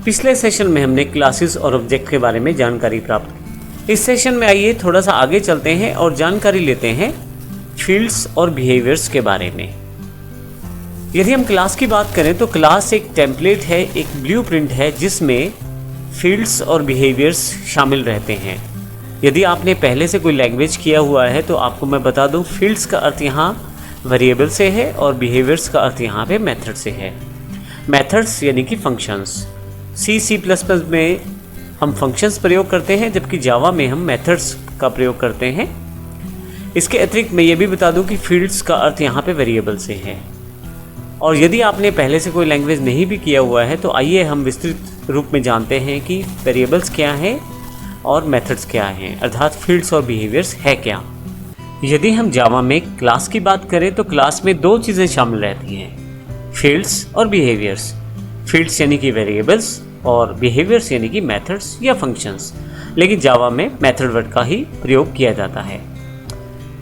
पिछले सेशन में हमने क्लासेस और ऑब्जेक्ट के बारे में जानकारी प्राप्त की। इस सेशन में आइए थोड़ा सा आगे चलते हैं और जानकारी लेते हैं फील्ड्स और बिहेवियर्स के बारे में। यदि हम क्लास की बात करें तो क्लास एक टेम्पलेट है, एक ब्लूप्रिंट है जिसमें फील्ड्स और बिहेवियर्स शामिल रहते हैं। यदि आपने पहले से कोई लैंग्वेज किया हुआ है तो आपको मैं बता दूं, फील्ड्स का अर्थ यहाँ वेरिएबल से है और बिहेवियर्स का अर्थ यहाँ पे मेथड से है। मेथड्स यानी कि फंक्शंस। C++ में हम फंक्शंस प्रयोग करते हैं, जबकि जावा में हम मेथड्स का प्रयोग करते हैं। इसके अतिरिक्त मैं ये भी बता दूं कि फील्ड्स का अर्थ यहाँ पे वेरिएबल से है। और यदि आपने पहले से कोई लैंग्वेज नहीं भी किया हुआ है तो आइए हम विस्तृत रूप में जानते हैं कि वेरिएबल्स क्या हैं और मेथड्स क्या हैं, अर्थात फील्ड्स और बिहेवियर्स है क्या। यदि हम जावा में क्लास की बात करें तो क्लास में दो चीज़ें शामिल रहती हैं, फील्ड्स और बिहेवियर्स। फील्ड्स यानी कि वेरिएबल्स और बिहेवियर्स यानी कि मेथड्स या फंक्शंस, लेकिन जावा में मेथड वर्ड का ही प्रयोग किया जाता है।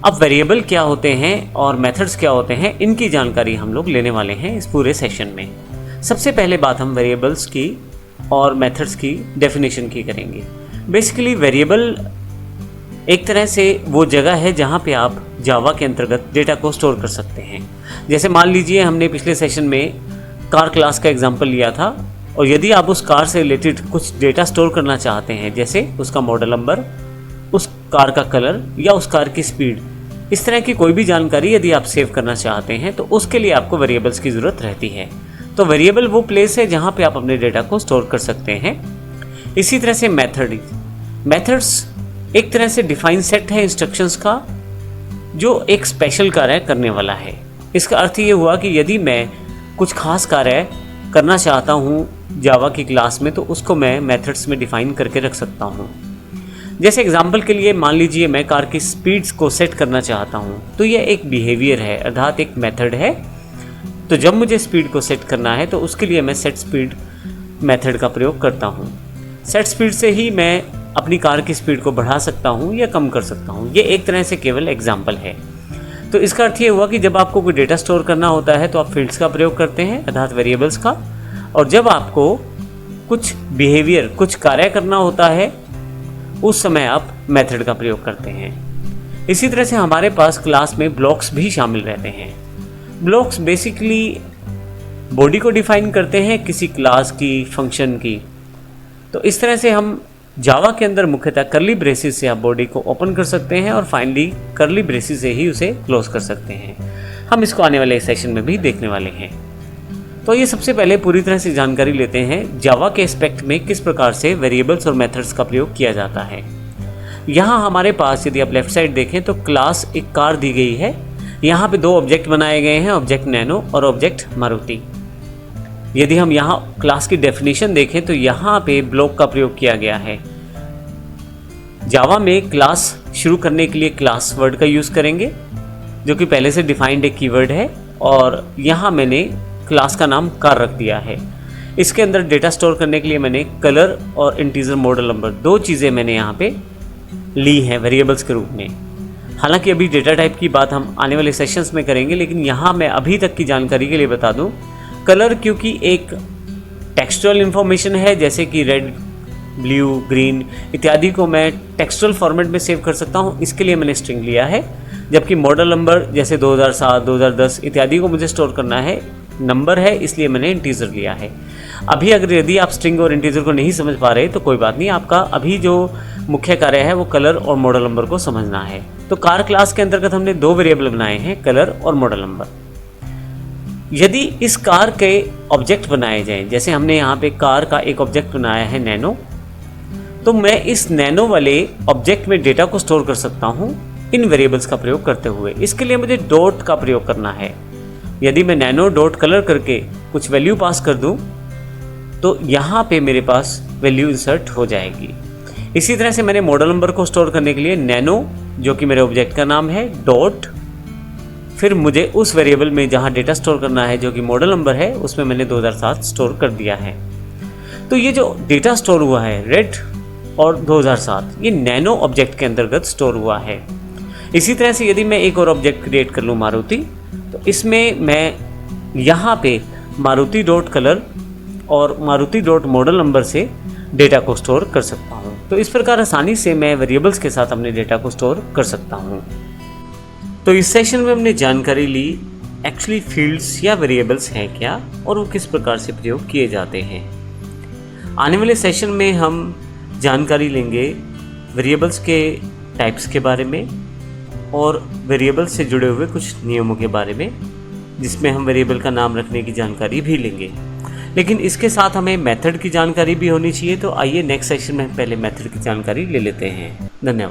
अब वेरिएबल क्या होते हैं और मेथड्स क्या होते हैं, इनकी जानकारी हम लोग लेने वाले हैं इस पूरे सेशन में। सबसे पहले बात हम वेरिएबल्स की और मेथड्स की डेफिनेशन की करेंगे। बेसिकली वेरिएबल एक तरह से वो जगह है जहाँ पे आप जावा के अंतर्गत डेटा को स्टोर कर सकते हैं। जैसे मान लीजिए हमने पिछले सेशन में कार क्लास का एग्जाम्पल लिया था, और यदि आप उस कार से रिलेटेड कुछ डेटा स्टोर करना चाहते हैं, जैसे उसका मॉडल नंबर, उस कार का कलर या उस कार की स्पीड, इस तरह की कोई भी जानकारी यदि आप सेव करना चाहते हैं तो उसके लिए आपको वेरिएबल्स की ज़रूरत रहती है। तो वेरिएबल वो प्लेस है जहाँ पे आप अपने डेटा को स्टोर कर सकते हैं। इसी तरह से मेथड्स एक तरह से डिफाइन सेट है इंस्ट्रक्शंस का, जो एक स्पेशल कार्य करने वाला है। इसका अर्थ ये हुआ कि यदि मैं कुछ खास कार्य करना चाहता हूँ जावा की क्लास में तो उसको मैं मेथड्स में डिफाइन करके रख सकता हूँ। जैसे एग्जांपल के लिए मान लीजिए मैं कार की स्पीड्स को सेट करना चाहता हूँ, तो यह एक बिहेवियर है, अर्थात एक मेथड है। तो जब मुझे स्पीड को सेट करना है तो उसके लिए मैं सेट स्पीड मेथड का प्रयोग करता हूँ। सेट स्पीड से ही मैं अपनी कार की स्पीड को बढ़ा सकता हूँ या कम कर सकता हूँ। ये एक तरह से केवल एग्जाम्पल है। तो इसका अर्थ ये हुआ कि जब आपको कोई डेटा स्टोर करना होता है तो आप फील्ड्स का प्रयोग करते हैं, अर्थात वेरिएबल्स का, और जब आपको कुछ बिहेवियर, कुछ कार्य करना होता है उस समय आप मेथड का प्रयोग करते हैं। इसी तरह से हमारे पास क्लास में ब्लॉक्स भी शामिल रहते हैं। ब्लॉक्स बेसिकली बॉडी को डिफाइन करते हैं किसी क्लास की, फंक्शन की। तो इस तरह से हम जावा के अंदर मुख्यतः कर्ली ब्रेसेस से आप बॉडी को ओपन कर सकते हैं और फाइनली कर्ली ब्रेसेस से ही उसे क्लोज कर सकते हैं। हम इसको आने वाले सेशन में भी देखने वाले हैं। तो ये सबसे पहले पूरी तरह से जानकारी लेते हैं जावा के एस्पेक्ट में किस प्रकार से वेरिएबल्स और मेथड्स का प्रयोग किया जाता है। यहाँ हमारे पास यदि आप लेफ्ट साइड देखें तो क्लास एक कार दी गई है। यहाँ पे दो ऑब्जेक्ट बनाए गए हैं, ऑब्जेक्ट नैनो और ऑब्जेक्ट मारुति। यदि हम यहाँ क्लास की डेफिनेशन देखें तो यहाँ पे ब्लॉक का प्रयोग किया गया है। जावा में क्लास शुरू करने के लिए क्लास वर्ड का यूज़ करेंगे, जो कि पहले से डिफाइंड एक कीवर्ड है, और यहाँ मैंने क्लास का नाम कार रख दिया है। इसके अंदर डेटा स्टोर करने के लिए मैंने कलर और इंटीजर मॉडल नंबर, दो चीज़ें मैंने यहाँ पे ली हैं वेरिएबल्स के रूप में। हालांकि अभी डेटा टाइप की बात हम आने वाले सेशंस में करेंगे, लेकिन यहाँ मैं अभी तक की जानकारी के लिए बता दूँ, कलर क्योंकि एक टेक्सचुअल इन्फॉर्मेशन है, जैसे कि रेड, ब्लू, ग्रीन इत्यादि को मैं टेक्सचुअल फॉर्मेट में सेव कर सकता हूँ, इसके लिए मैंने स्ट्रिंग लिया है। जबकि मॉडल नंबर जैसे 2007, 2010 इत्यादि को मुझे स्टोर करना है, नंबर है, इसलिए मैंने इंटीजर लिया है। अभी अगर यदि आप स्ट्रिंग और इंटीजर को नहीं समझ पा रहे तो कोई बात नहीं, आपका अभी जो मुख्य कार्य है वो कलर और मॉडल नंबर को समझना है। तो कार क्लास के अंतर्गत हमने दो वेरिएबल बनाए हैं, कलर और मॉडल नंबर। यदि इस कार के ऑब्जेक्ट बनाए जाएं, जैसे हमने यहाँ पे कार का एक ऑब्जेक्ट बनाया है नैनो, तो मैं इस नैनो वाले ऑब्जेक्ट में डेटा को स्टोर कर सकता हूँ इन वेरिएबल्स का प्रयोग करते हुए। इसके लिए मुझे डॉट का प्रयोग करना है। यदि मैं नैनो डॉट कलर करके कुछ वैल्यू पास कर दूं तो यहाँ पे मेरे पास वैल्यू इंसर्ट हो जाएगी। इसी तरह से मैंने मॉडल नंबर को स्टोर करने के लिए नैनो, जो कि मेरे ऑब्जेक्ट का नाम है, डॉट, फिर मुझे उस वेरिएबल में जहाँ डेटा स्टोर करना है जो कि मॉडल नंबर है, उसमें मैंने 2007 स्टोर कर दिया है। तो ये जो डेटा स्टोर हुआ है रेड और 2007, ये नैनो ऑब्जेक्ट के अंतर्गत स्टोर हुआ है। इसी तरह से यदि मैं एक और ऑब्जेक्ट क्रिएट कर लूँ मारुति, तो इसमें मैं यहाँ पे मारुति डॉट कलर और मारुति डॉट मॉडल नंबर से डेटा को स्टोर कर सकता हूँ। तो इस प्रकार आसानी से मैं वेरिएबल्स के साथ अपने डेटा को स्टोर कर सकता हूँ। तो इस सेशन में हमने जानकारी ली एक्चुअली फील्ड्स या वेरिएबल्स हैं क्या और वो किस प्रकार से प्रयोग किए जाते हैं। आने वाले सेशन में हम जानकारी लेंगे वेरिएबल्स के टाइप्स के बारे में और वेरिएबल्स से जुड़े हुए कुछ नियमों के बारे में, जिसमें हम वेरिएबल का नाम रखने की जानकारी भी लेंगे। लेकिन इसके साथ हमें मेथड की जानकारी भी होनी चाहिए। तो आइए नेक्स्ट सेशन में पहले मेथड की जानकारी ले लेते हैं। धन्यवाद।